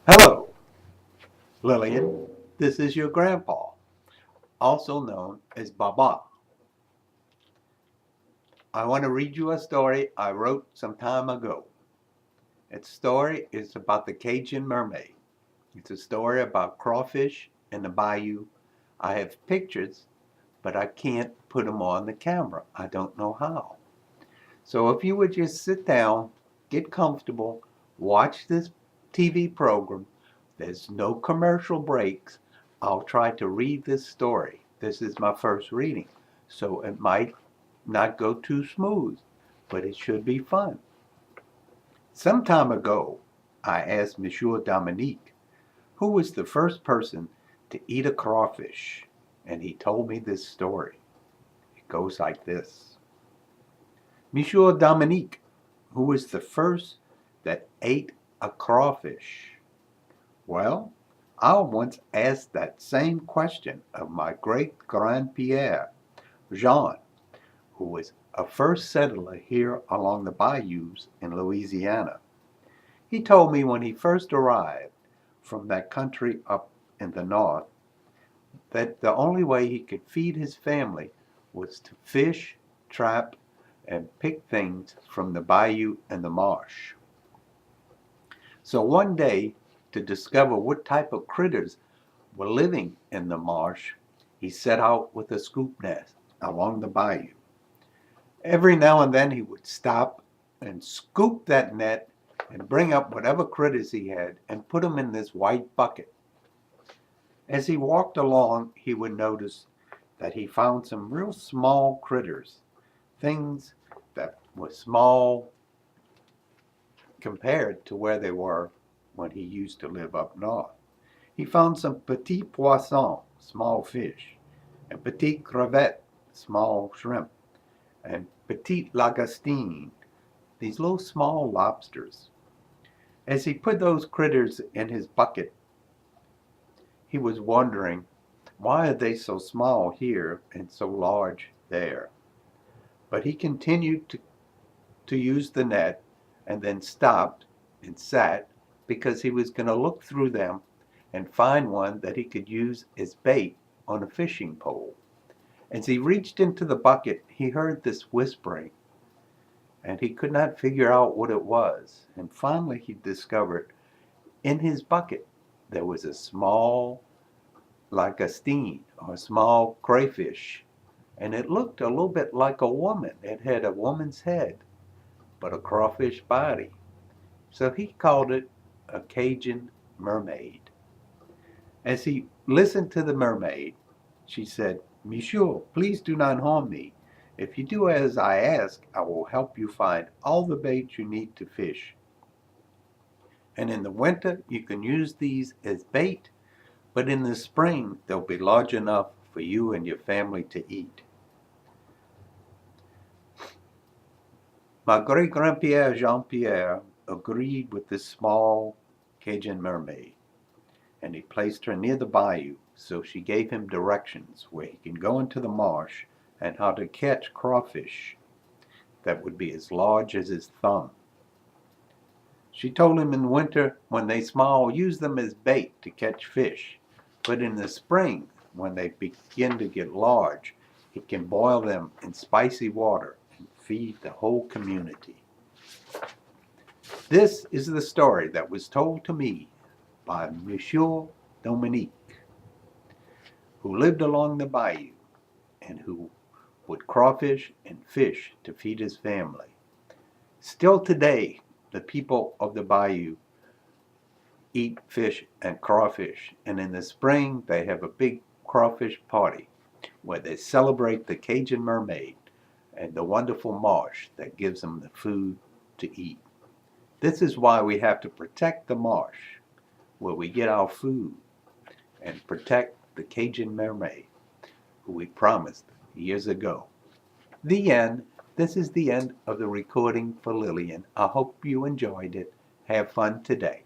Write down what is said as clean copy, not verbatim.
Hello, Lillian. This is your grandpa, also known as Baba. I want to read you a story I wrote some time ago. Its story is about the Cajun Mermaid. It's a story about crawfish in the bayou. I have pictures, but I can't put them on the camera. I don't know how. So if you would just sit down, get comfortable, watch this TV program. There's no commercial breaks. I'll try to read this story. This is my first reading, so it might not go too smooth, but it should be fun. Some time ago, I asked Monsieur Dominique who was the first person to eat a crawfish, and he told me this story. It goes like this. Monsieur Dominique, who was the first that ate a crawfish? Well, I once asked that same question of my great-grandpère, Jean, who was a first settler here along the bayous in Louisiana. He told me when he first arrived from that country up in the north that the only way he could feed his family was to fish, trap, and pick things from the bayou and the marsh. So one day, to discover what type of critters were living in the marsh, he set out with a scoop net along the bayou. Every now and then he would stop and scoop that net and bring up whatever critters he had and put them in this white bucket. As he walked along, he would notice that he found some real small critters, things that were small compared to where they were when he used to live up north. He found some petit poisson, small fish, and petit crevette, small shrimp, and petit lagostine, these little small lobsters. As he put those critters in his bucket, he was wondering, why are they so small here and so large there? But he continued to use the net and then stopped and sat because he was going to look through them and find one that he could use as bait on a fishing pole. As he reached into the bucket, he heard this whispering, and he could not figure out what it was. And finally he discovered in his bucket there was a small lagostine, or a small crayfish, and it looked a little bit like a woman. It had a woman's head, but a crawfish body. So he called it a Cajun mermaid. As he listened to the mermaid, she said, Monsieur, please do not harm me. If you do as I ask, I will help you find all the bait you need to fish. And in the winter, you can use these as bait, but in the spring, they'll be large enough for you and your family to eat. My great-grandpère Jean-Pierre agreed with this small Cajun mermaid, and he placed her near the bayou, so she gave him directions where he can go into the marsh and how to catch crawfish that would be as large as his thumb. She told him in winter, when they small, use them as bait to catch fish, but in the spring, when they begin to get large, he can boil them in spicy water and feed the whole community. This is the story that was told to me by Monsieur Dominique, who lived along the bayou and who would crawfish and fish to feed his family. Still today, the people of the bayou eat fish and crawfish, and in the spring they have a big crawfish party where they celebrate the Cajun mermaid and the wonderful marsh that gives them the food to eat. This is why we have to protect the marsh where we get our food and protect the Cajun mermaid who we promised years ago. The end. This is the end of the recording for Lillian. I hope you enjoyed it. Have fun today.